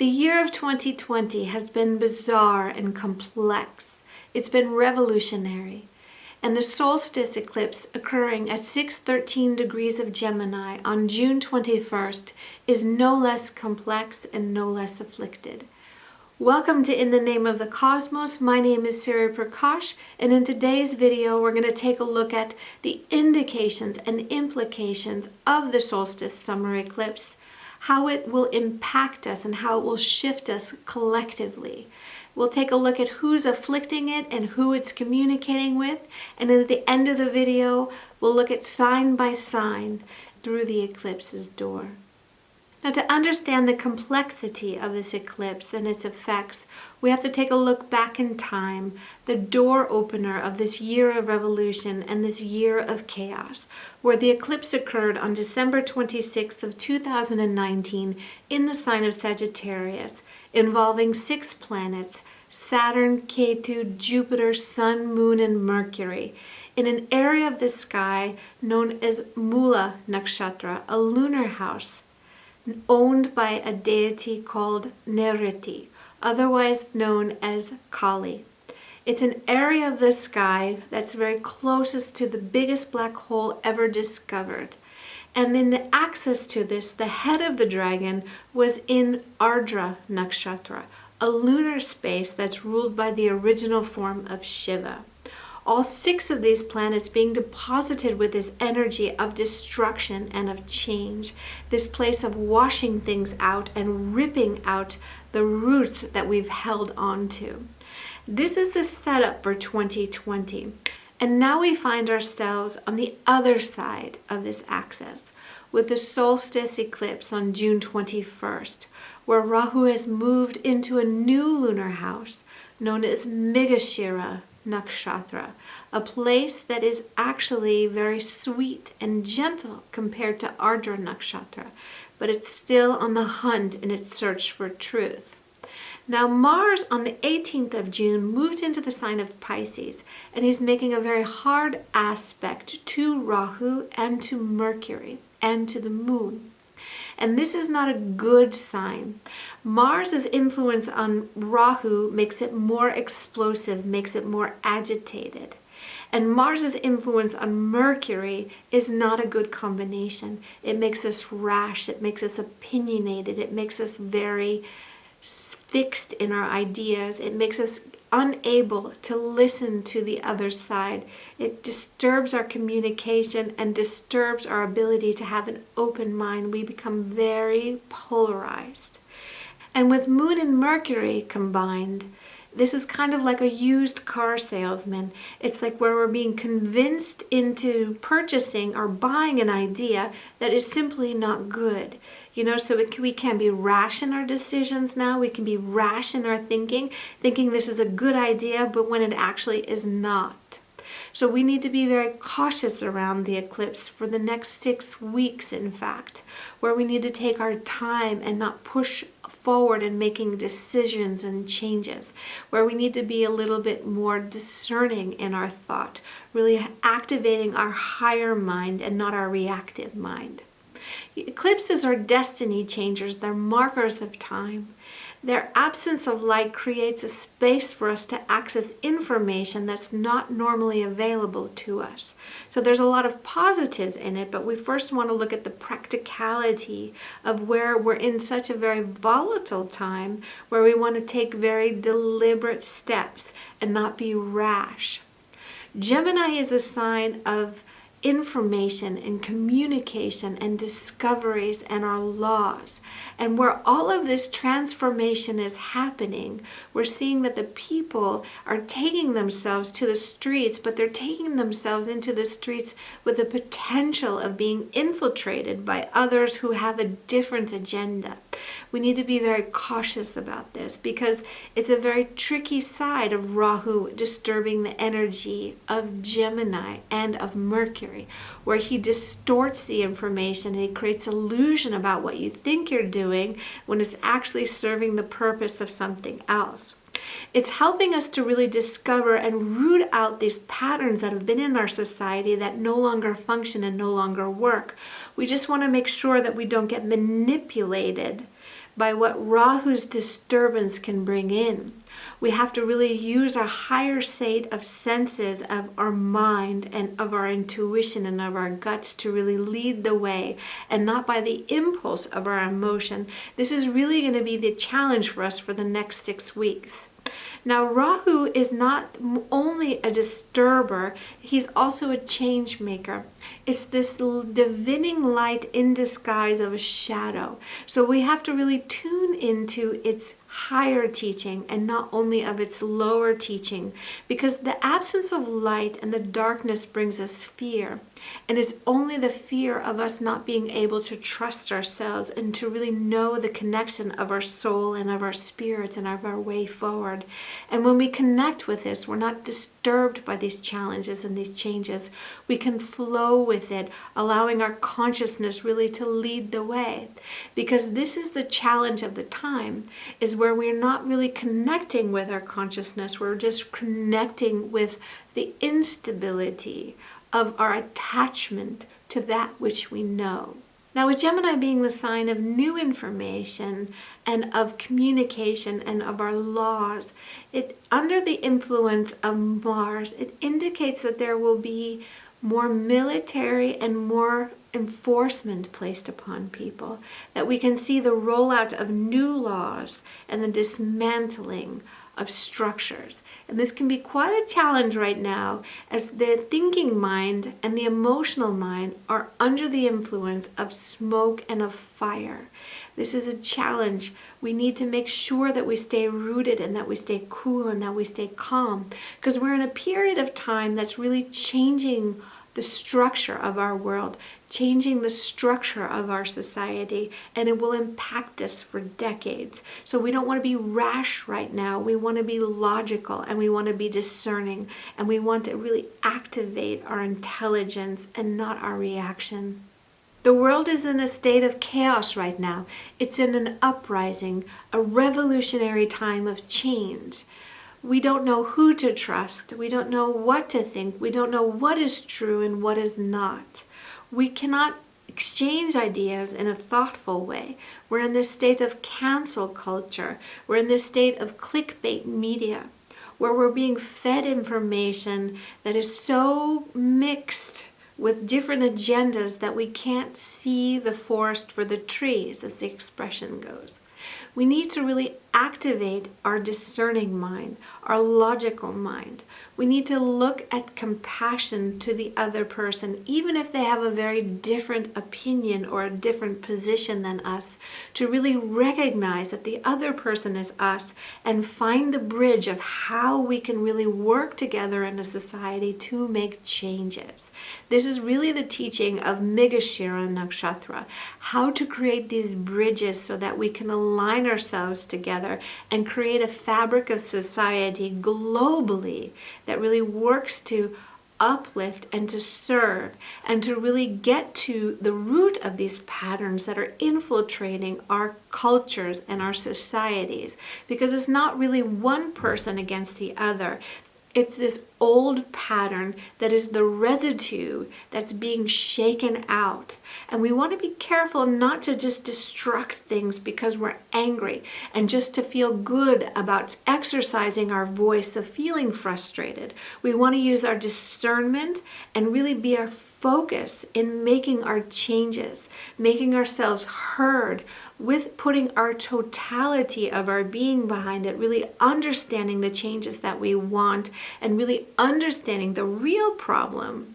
The year of 2020 has been bizarre and complex. It's been revolutionary. And the solstice eclipse occurring at 6:13 degrees of Gemini on June 21st is no less complex and no less afflicted. Welcome to In the Name of the Cosmos. My name is Siri Prakash, and in today's video we're going to take a look at the indications and implications of the solstice summer eclipse, how it will impact us and how it will shift us collectively. We'll take a look at who's afflicting it and who it's communicating with, and at the end of the video we'll look at sign by sign through the eclipse's door. Now, to understand the complexity of this eclipse and its effects, we have to take a look back in time, the door opener of this year of revolution and this year of chaos, where the eclipse occurred on December 26th of 2019 in the sign of Sagittarius, involving 6 planets, Saturn, Ketu, Jupiter, Sun, Moon, and Mercury, in an area of the sky known as Mula Nakshatra, a lunar house, owned by a deity called Niriti, otherwise known as Kali. It's an area of the sky that's very closest to the biggest black hole ever discovered. And then the access to this, the head of the dragon, was in Ardra Nakshatra, a lunar space that's ruled by the original form of Shiva. All 6 of these planets being deposited with this energy of destruction and of change, this place of washing things out and ripping out the roots that we've held on to. This is the setup for 2020. And now we find ourselves on the other side of this axis with the solstice eclipse on June 21st, where Rahu has moved into a new lunar house known as Mrigrashira Nakshatra, a place that is actually very sweet and gentle compared to Ardra Nakshatra, but it's still on the hunt in its search for truth. Now Mars on the 18th of June moved into the sign of Pisces, and he's making a very hard aspect to Rahu and to Mercury and to the moon. And this is not a good sign. Mars's influence on Rahu makes it more explosive, makes it more agitated. And Mars's influence on Mercury is not a good combination. It makes us rash, it makes us opinionated, it makes us very fixed in our ideas, it makes us unable to listen to the other side. It disturbs our communication and disturbs our ability to have an open mind. We become very polarized. And with Moon and Mercury combined, this is kind of like a used car salesman. It's like where we're being convinced into purchasing or buying an idea that is simply not good. So we can be rash in our decisions now. We can be rash in our thinking this is a good idea, but when it actually is not. So we need to be very cautious around the eclipse for the next 6 weeks, in fact, where we need to take our time and not push forward in making decisions and changes, where we need to be a little bit more discerning in our thought, really activating our higher mind and not our reactive mind. Eclipses are destiny changers. They're markers of time. Their absence of light creates a space for us to access information that's not normally available to us. So there's a lot of positives in it, but we first want to look at the practicality of where we're in such a very volatile time, where we want to take very deliberate steps and not be rash. Gemini is a sign of information and communication and discoveries and our laws. And where all of this transformation is happening, we're seeing that the people are taking themselves to the streets, but they're taking themselves into the streets with the potential of being infiltrated by others who have a different agenda. We need to be very cautious about this because it's a very tricky side of Rahu disturbing the energy of Gemini and of Mercury, where he distorts the information and he creates illusion about what you think you're doing when it's actually serving the purpose of something else. It's helping us to really discover and root out these patterns that have been in our society that no longer function and no longer work. We just want to make sure that we don't get manipulated by what Rahu's disturbance can bring in. We have to really use our higher state of senses, of our mind and of our intuition and of our guts to really lead the way, and not by the impulse of our emotion. This is really going to be the challenge for us for the next 6 weeks. Now, Rahu is not only a disturber, he's also a change maker. It's this divining light in disguise of a shadow. So we have to really tune into its higher teaching and not only of its lower teaching, because the absence of light and the darkness brings us fear. And it's only the fear of us not being able to trust ourselves and to really know the connection of our soul and of our spirit and of our way forward. And when we connect with this, we're not disturbed by these challenges and these changes. We can flow with it, allowing our consciousness really to lead the way. Because this is the challenge of the time, is where we're not really connecting with our consciousness. We're just connecting with the instability of our attachment to that which we know. Now, with Gemini being the sign of new information and of communication and of our laws, under the influence of Mars, it indicates that there will be more military and more enforcement placed upon people, that we can see the rollout of new laws and the dismantling of structures. And this can be quite a challenge right now, as the thinking mind and the emotional mind are under the influence of smoke and of fire. This is a challenge. We need to make sure that we stay rooted and that we stay cool and that we stay calm, because we're in a period of time that's really changing the structure of our world, changing the structure of our society, and it will impact us for decades. So we don't want to be rash right now. We want to be logical, and we want to be discerning, and we want to really activate our intelligence and not our reaction. The world is in a state of chaos right now. It's in an uprising, a revolutionary time of change. We don't know who to trust. We don't know what to think. We don't know what is true and what is not. We cannot exchange ideas in a thoughtful way. We're in this state of cancel culture. We're in this state of clickbait media, where we're being fed information that is so mixed with different agendas that we can't see the forest for the trees, as the expression goes. We need to really activate our discerning mind, our logical mind. We need to look at compassion to the other person, even if they have a very different opinion or a different position than us, to really recognize that the other person is us and find the bridge of how we can really work together in a society to make changes. This is really the teaching of Mrigrashira Nakshatra, how to create these bridges so that we can align ourselves together and create a fabric of society globally that really works to uplift and to serve and to really get to the root of these patterns that are infiltrating our cultures and our societies. Because it's not really one person against the other. It's this old pattern that is the residue that's being shaken out. And we want to be careful not to just destruct things because we're angry and just to feel good about exercising our voice of feeling frustrated. We want to use our discernment and really be our focus in making our changes, making ourselves heard, with putting our totality of our being behind it, really understanding the changes that we want and really understanding the real problem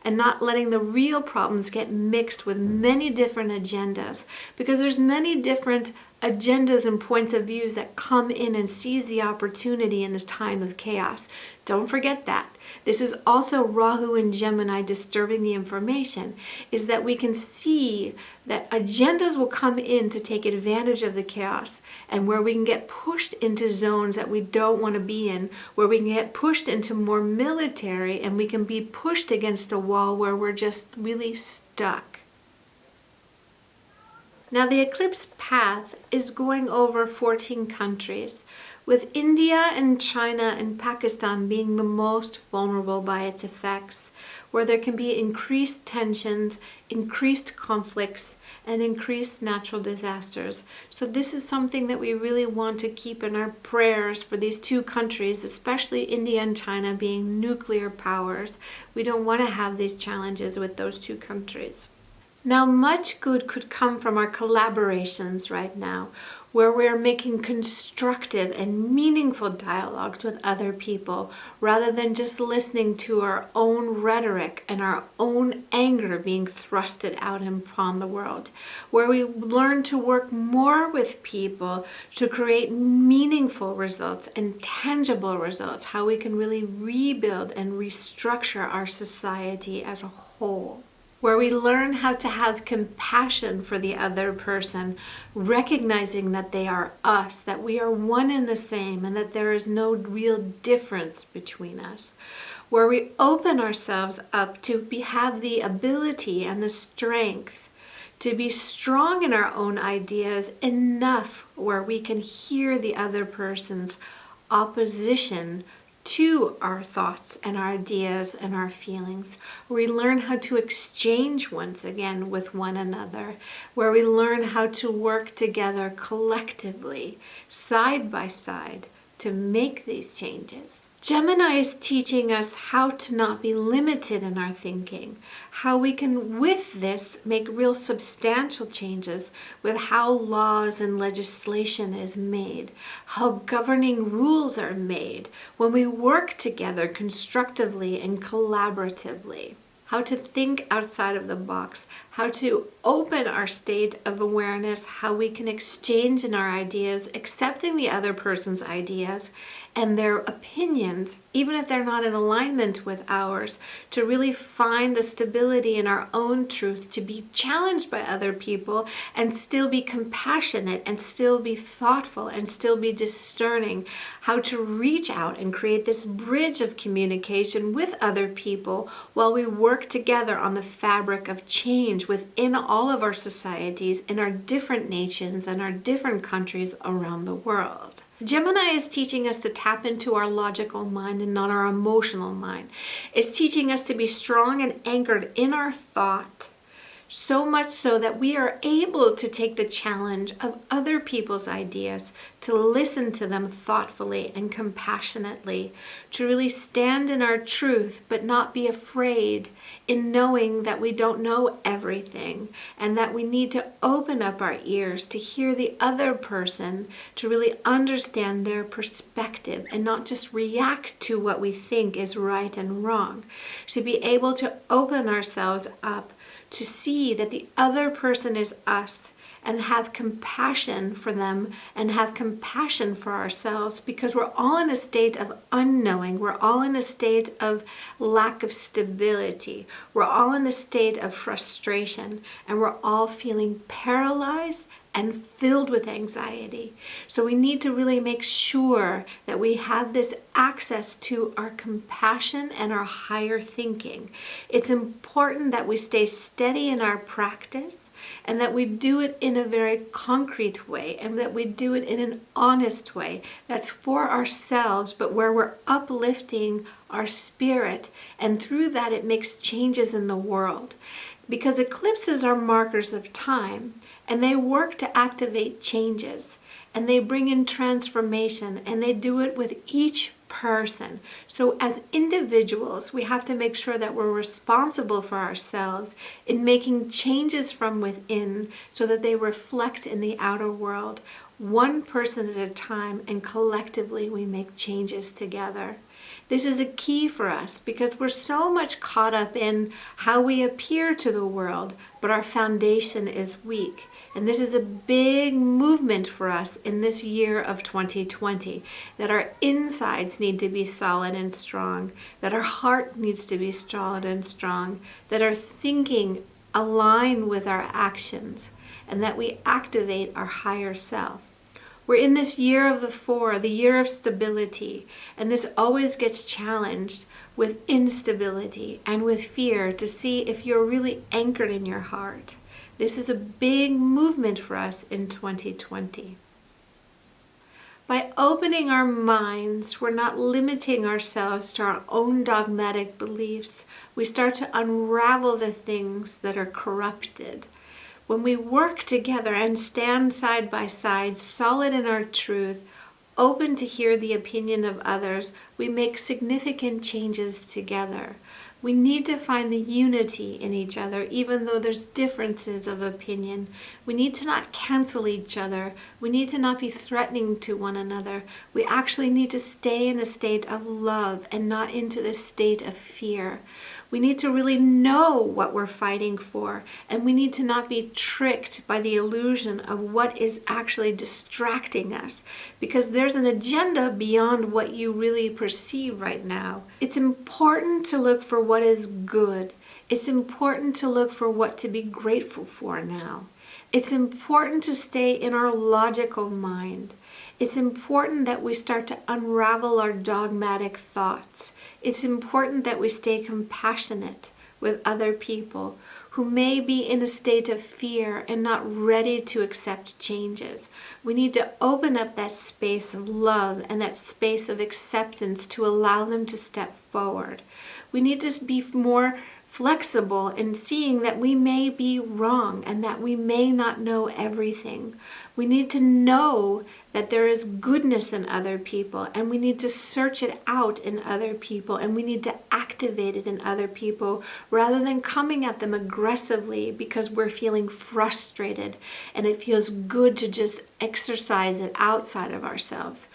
and not letting the real problems get mixed with many different agendas, because there's many different agendas and points of views that come in and seize the opportunity in this time of chaos. Don't forget that. This is also Rahu and Gemini disturbing the information, is that we can see that agendas will come in to take advantage of the chaos, and where we can get pushed into zones that we don't want to be in, where we can get pushed into more military, and we can be pushed against a wall where we're just really stuck. Now the eclipse path is going over 14 countries, with India and China and Pakistan being the most vulnerable by its effects, where there can be increased tensions, increased conflicts, and increased natural disasters. So this is something that we really want to keep in our prayers for these two countries, especially India and China being nuclear powers. We don't want to have these challenges with those two countries. Now, much good could come from our collaborations right now, where we're making constructive and meaningful dialogues with other people, rather than just listening to our own rhetoric and our own anger being thrusted out upon the world, where we learn to work more with people to create meaningful results and tangible results, how we can really rebuild and restructure our society as a whole, where we learn how to have compassion for the other person, recognizing that they are us, that we are one and the same, and that there is no real difference between us, where we open ourselves up to have the ability and the strength to be strong in our own ideas enough where we can hear the other person's opposition to our thoughts and our ideas and our feelings. We learn how to exchange once again with one another, where we learn how to work together collectively, side by side, to make these changes. Gemini is teaching us how to not be limited in our thinking, how we can, with this, make real substantial changes with how laws and legislation is made, how governing rules are made when we work together constructively and collaboratively. How to think outside of the box, how to open our state of awareness, how we can exchange in our ideas, accepting the other person's ideas and their opinions, even if they're not in alignment with ours, to really find the stability in our own truth, to be challenged by other people and still be compassionate and still be thoughtful and still be discerning, how to reach out and create this bridge of communication with other people while we work together on the fabric of change within all of our societies, in our different nations and our different countries around the world. Gemini is teaching us to tap into our logical mind and not our emotional mind. It's teaching us to be strong and anchored in our thought, so much so that we are able to take the challenge of other people's ideas, to listen to them thoughtfully and compassionately, to really stand in our truth but not be afraid in knowing that we don't know everything and that we need to open up our ears to hear the other person, to really understand their perspective and not just react to what we think is right and wrong, to be able to open ourselves up to see that the other person is us and have compassion for them and have compassion for ourselves, because we're all in a state of unknowing. We're all in a state of lack of stability. We're all in a state of frustration, and we're all feeling paralyzed and filled with anxiety. So we need to really make sure that we have this access to our compassion and our higher thinking. It's important that we stay steady in our practice and that we do it in a very concrete way and that we do it in an honest way that's for ourselves, but where we're uplifting our spirit, and through that it makes changes in the world. Because eclipses are markers of time, and they work to activate changes, and they bring in transformation, and they do it with each person. So as individuals, we have to make sure that we're responsible for ourselves in making changes from within so that they reflect in the outer world, one person at a time, and collectively we make changes together. This is a key for us because we're so much caught up in how we appear to the world, but our foundation is weak. And this is a big movement for us in this year of 2020, that our insides need to be solid and strong, that our heart needs to be solid and strong, that our thinking align with our actions, and that we activate our higher self. We're in this year of the four, the year of stability, and this always gets challenged with instability and with fear to see if you're really anchored in your heart. This is a big movement for us in 2020. By opening our minds, we're not limiting ourselves to our own dogmatic beliefs. We start to unravel the things that are corrupted. When we work together and stand side by side, solid in our truth, open to hear the opinion of others, we make significant changes together. We need to find the unity in each other, even though there's differences of opinion. We need to not cancel each other. We need to not be threatening to one another. We actually need to stay in a state of love and not into the state of fear. We need to really know what we're fighting for, and we need to not be tricked by the illusion of what is actually distracting us, because there's an agenda beyond what you really perceive right now. It's important to look for what is good. It's important to look for what to be grateful for now. It's important to stay in our logical mind. It's important that we start to unravel our dogmatic thoughts. It's important that we stay compassionate with other people who may be in a state of fear and not ready to accept changes. We need to open up that space of love and that space of acceptance to allow them to step forward. We need to be more flexible in seeing that we may be wrong and that we may not know everything. We need to know that there is goodness in other people, and we need to search it out in other people, and we need to activate it in other people rather than coming at them aggressively because we're feeling frustrated and it feels good to just exercise it outside of ourselves.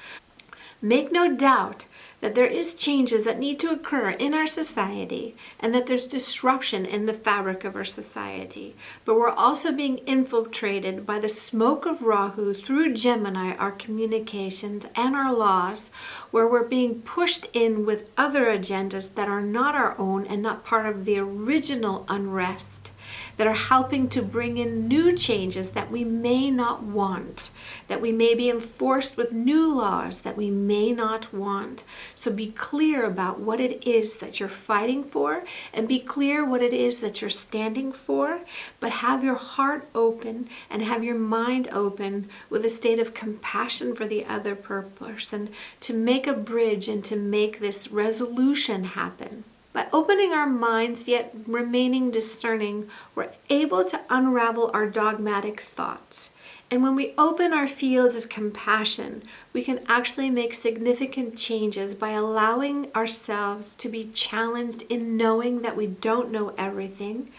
Make no doubt that there is changes that need to occur in our society and that there's disruption in the fabric of our society. But we're also being infiltrated by the smoke of Rahu through Gemini, our communications and our laws, where we're being pushed in with other agendas that are not our own and not part of the original unrest, that are helping to bring in new changes that we may not want, that we may be enforced with new laws that we may not want. So be clear about what it is that you're fighting for, and be clear what it is that you're standing for, but have your heart open and have your mind open with a state of compassion for the other person to make a bridge and to make this resolution happen. By opening our minds yet remaining discerning, we're able to unravel our dogmatic thoughts. And when we open our fields of compassion, we can actually make significant changes by allowing ourselves to be challenged in knowing that we don't know everything,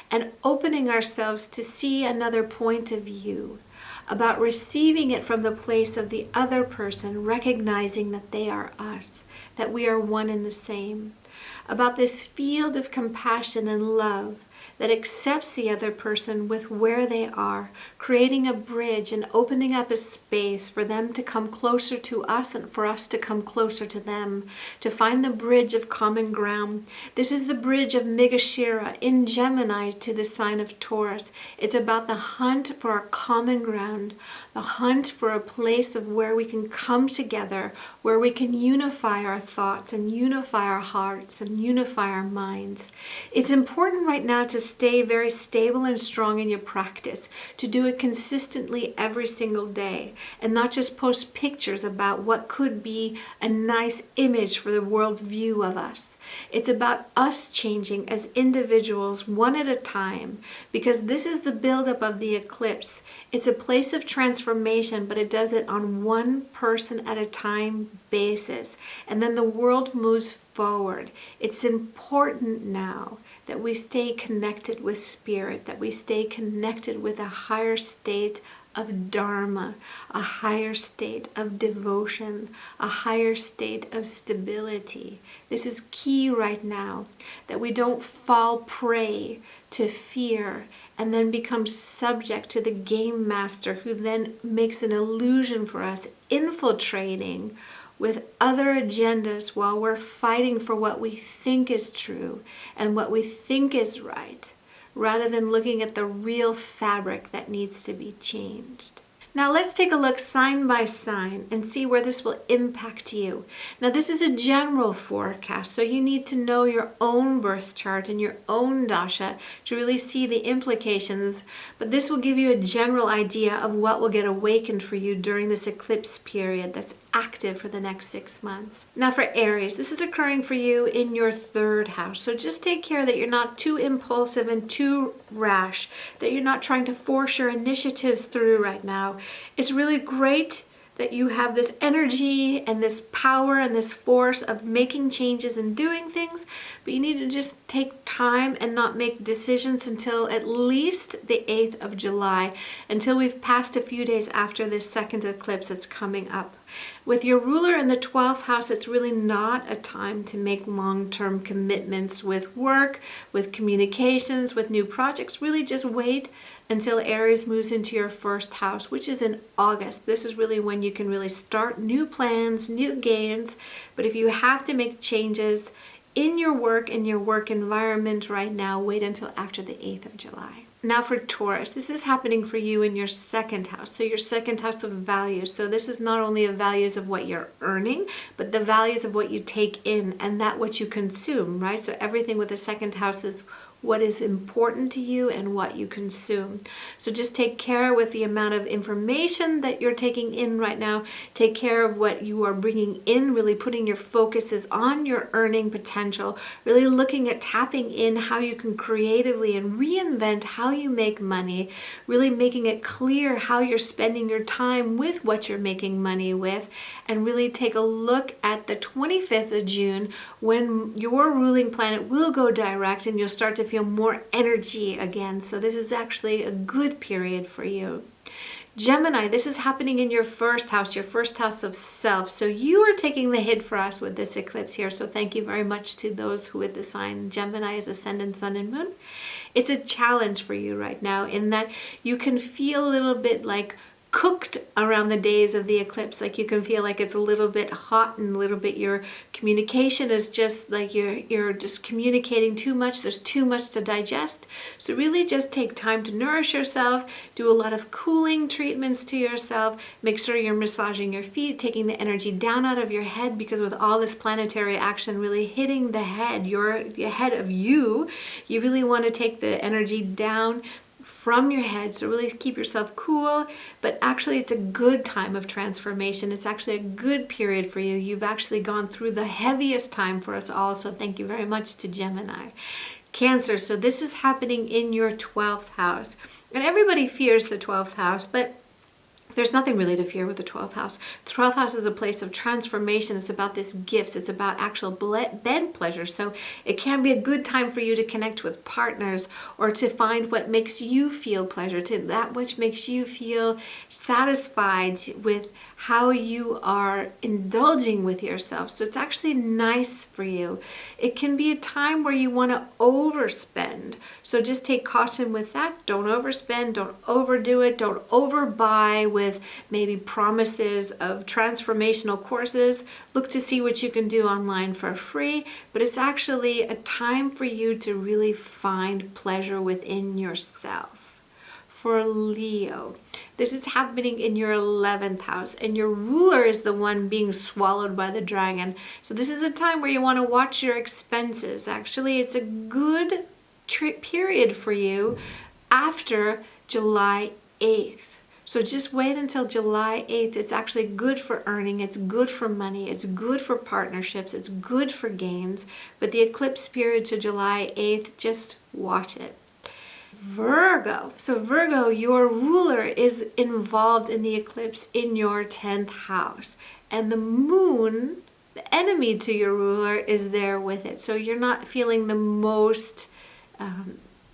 and opening ourselves to see another point of view, about receiving it from the place of the other person, recognizing that they are us, that we are one and the same. About this field of compassion and love that accepts the other person with where they are, creating a bridge and opening up a space for them to come closer to us and for us to come closer to them, to find the bridge of common ground. This is the bridge of Mrigrashira in Gemini to the sign of Taurus. It's about the hunt for our common ground, the hunt for a place of where we can come together, where we can unify our thoughts and unify our hearts and unify our minds. It's important right now to stay very stable and strong in your practice, to do it consistently every single day, and not just post pictures about what could be a nice image for the world's view of us. It's about us changing as individuals one at a time, because this is the buildup of the eclipse. It's a place of transformation, but it does it on one person at a time basis, and then the world moves forward. It's important now that we stay connected with spirit, that we stay connected with a higher state of dharma, a higher state of devotion, a higher state of stability. This is key right now, that we don't fall prey to fear and then become subject to the game master, who then makes an illusion for us, infiltrating with other agendas while we're fighting for what we think is true and what we think is right, rather than looking at the real fabric that needs to be changed. Now let's take a look sign by sign and see where this will impact you. Now this is a general forecast, so you need to know your own birth chart and your own dasha to really see the implications, but this will give you a general idea of what will get awakened for you during this eclipse period that's active for the next 6 months. Now for Aries, this is occurring for you in your 3rd house, so just take care that you're not too impulsive and too rash, that you're not trying to force your initiatives through right now. It's really great that you have this energy and this power and this force of making changes and doing things, but you need to just take time and not make decisions until at least the 8th of July, until we've passed a few days after this second eclipse that's coming up. With your ruler in the 12th house, it's really not a time to make long-term commitments with work, with communications, with new projects. Really just wait until Aries moves into your 1st house, which is in August. This is really when you can really start new plans, new gains. But if you have to make changes in your work environment right now, wait until after the 8th of July. Now for Taurus, this is happening for you in your 2nd house. So your 2nd house of values. So this is not only the values of what you're earning, but the values of what you take in and that what you consume, right? So everything with the 2nd house is what is important to you and what you consume. So just take care with the amount of information that you're taking in right now. Take care of what you are bringing in, really putting your focuses on your earning potential, really looking at tapping in how you can creatively and reinvent how you make money, really making it clear how you're spending your time with what you're making money with, and really take a look at the 25th of June when your ruling planet will go direct and you'll start to feel more energy again. So this is actually a good period for you. Gemini, this is happening in your 1st house, your 1st house of self. So you are taking the hit for us with this eclipse here. So thank you very much to those who with the sign Gemini as ascendant, sun, and moon. It's a challenge for you right now in that you can feel a little bit like cooked around the days of the eclipse. Like you can feel like it's a little bit hot and a little bit your communication is just like you're just communicating too much. There's too much to digest. So really just take time to nourish yourself, do a lot of cooling treatments to yourself, make sure you're massaging your feet, taking the energy down out of your head, because with all this planetary action really hitting the head, the head of you really want to take the energy down from your head. So really keep yourself cool, but actually it's a good time of transformation. It's actually a good period for you. You've actually gone through the heaviest time for us all. So thank you very much to Gemini. Cancer, so this is happening in your 12th house. And everybody fears the 12th house, but there's nothing really to fear with the 12th house. The 12th house is a place of transformation. It's about this gifts. It's about actual bed pleasure. So it can be a good time for you to connect with partners or to find what makes you feel pleasure, to that which makes you feel satisfied with how you are indulging with yourself. So it's actually nice for you. It can be a time where you want to overspend. So just take caution with that. Don't overspend. Don't overdo it. Don't overbuy with maybe promises of transformational courses. Look to see what you can do online for free, but it's actually a time for you to really find pleasure within yourself. For Leo, this is happening in your 11th house, and your ruler is the one being swallowed by the dragon. So this is a time where you want to watch your expenses. Actually, it's a good period for you after July 8th. So just wait until July 8th. It's actually good for earning. It's good for money. It's good for partnerships. It's good for gains. But the eclipse period to July 8th, just watch it. Virgo. So Virgo, your ruler is involved in the eclipse in your 10th house. And the moon, the enemy to your ruler, is there with it. So you're not feeling the most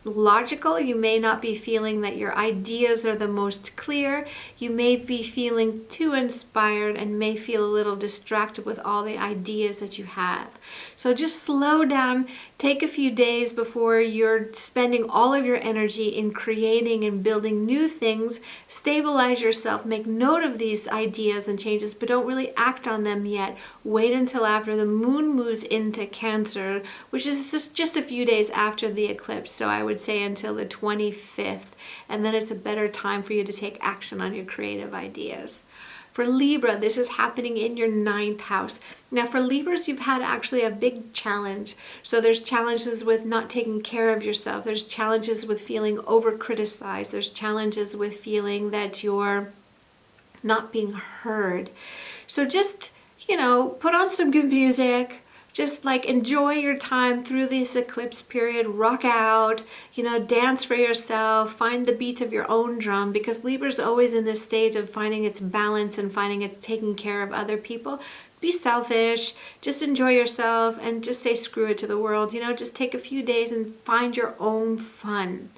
logical. You may not be feeling that your ideas are the most clear. You may be feeling too inspired and may feel a little distracted with all the ideas that you have. So just slow down, Take a few days before you're spending all of your energy in creating and building new things. Stabilize yourself, make note of these ideas and changes, but don't really act on them yet. Wait until after the moon moves into Cancer, which is just a few days after the eclipse. So I would say until the 25th, and then it's a better time for you to take action on your creative ideas. For Libra, this is happening in your 9th house. Now for Libras, you've had actually a big challenge. So there's challenges with not taking care of yourself. There's challenges with feeling over-criticized. There's challenges with feeling that you're not being heard. So just, put on some good music. Just like enjoy your time through this eclipse period, rock out, dance for yourself, find the beat of your own drum, because Libra's always in this state of finding its balance and finding its taking care of other people. Be selfish, just enjoy yourself and just say screw it to the world. Just take a few days and find your own fun.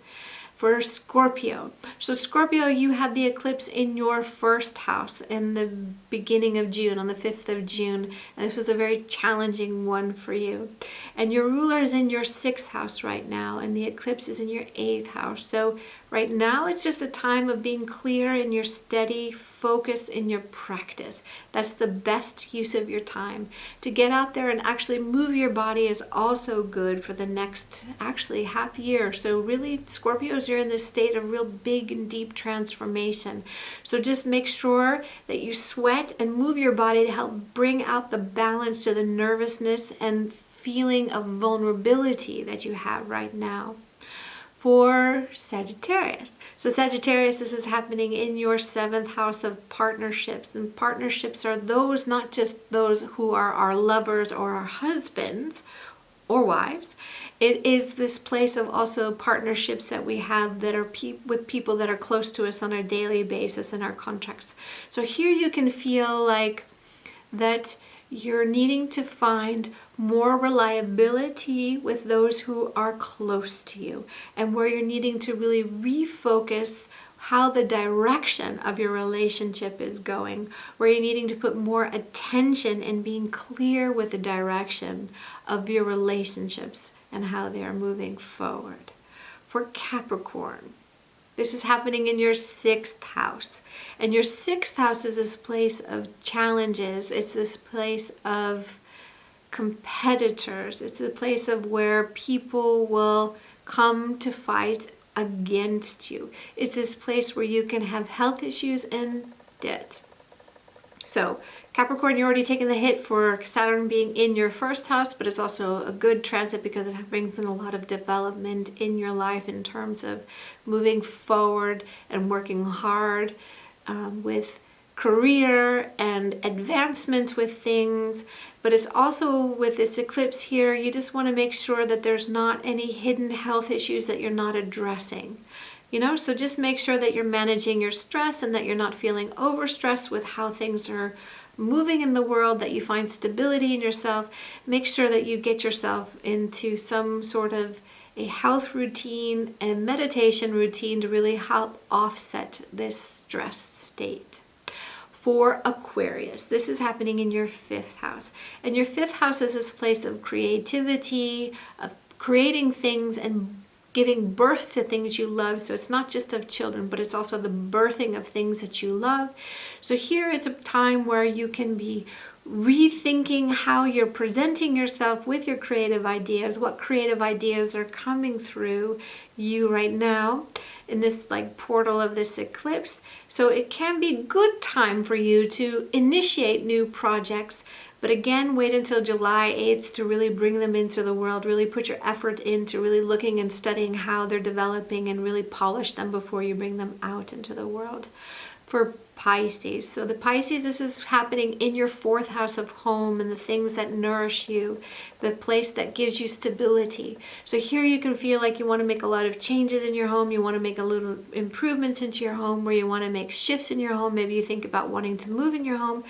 For Scorpio. So Scorpio, you had the eclipse in your 1st house in the beginning of June, on the 5th of June. And this was a very challenging one for you. And your ruler is in your 6th house right now, and the eclipse is in your 8th house. So right now it's just a time of being clear in your steady focus in your practice. That's the best use of your time. To get out there and actually move your body is also good for the next half year. So really, Scorpios, you're in this state of real big and deep transformation. So just make sure that you sweat and move your body to help bring out the balance to the nervousness and feeling of vulnerability that you have right now. For Sagittarius. So Sagittarius, this is happening in your 7th house of partnerships. And partnerships are those, not just those who are our lovers or our husbands or wives. It is this place of also partnerships that we have that are with people that are close to us on a daily basis in our contracts. So here you can feel like that you're needing to find more reliability with those who are close to you, and where you're needing to really refocus how the direction of your relationship is going, where you're needing to put more attention in being clear with the direction of your relationships and how they are moving forward. For Capricorn, this is happening in your 6th house. And your 6th house is this place of challenges. It's this place of competitors. It's a place of where people will come to fight against you. It's this place where you can have health issues and debt. So Capricorn, you're already taking the hit for Saturn being in your 1st house, but it's also a good transit because it brings in a lot of development in your life in terms of moving forward and working hard with career and advancement with things. But it's also with this eclipse here, you just want to make sure that there's not any hidden health issues that you're not addressing. So just make sure that you're managing your stress and that you're not feeling overstressed with how things are moving in the world, that you find stability in yourself. Make sure that you get yourself into some sort of a health routine and meditation routine to really help offset this stress state. For Aquarius, this is happening in your 5th house. And your 5th house is this place of creativity, of creating things and giving birth to things you love. So it's not just of children, but it's also the birthing of things that you love. So here it's a time where you can be rethinking how you're presenting yourself with your creative ideas, what creative ideas are coming through you right now in this portal of this eclipse. So it can be a good time for you to initiate new projects. But again, wait until July 8th to really bring them into the world, really put your effort into really looking and studying how they're developing and really polish them before you bring them out into the world. For Pisces, so the Pisces, this is happening in your 4th house of home and the things that nourish you, the place that gives you stability. So here you can feel like you want to make a lot of changes in your home, you want to make a little improvements into your home, where you want to make shifts in your home. Maybe you think about wanting to move in your home.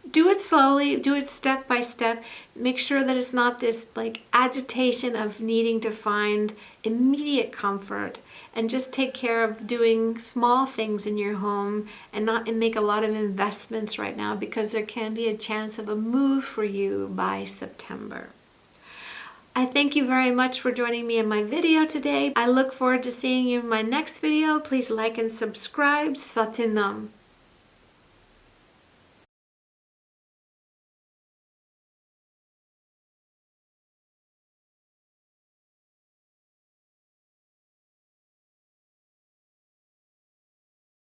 Do it slowly, do it step by step. Make sure that it's not this agitation of needing to find immediate comfort, and just take care of doing small things in your home and not make a lot of investments right now, because there can be a chance of a move for you by September. I thank you very much for joining me in my video today. I look forward to seeing you in my next video. Please like and subscribe. Satinam.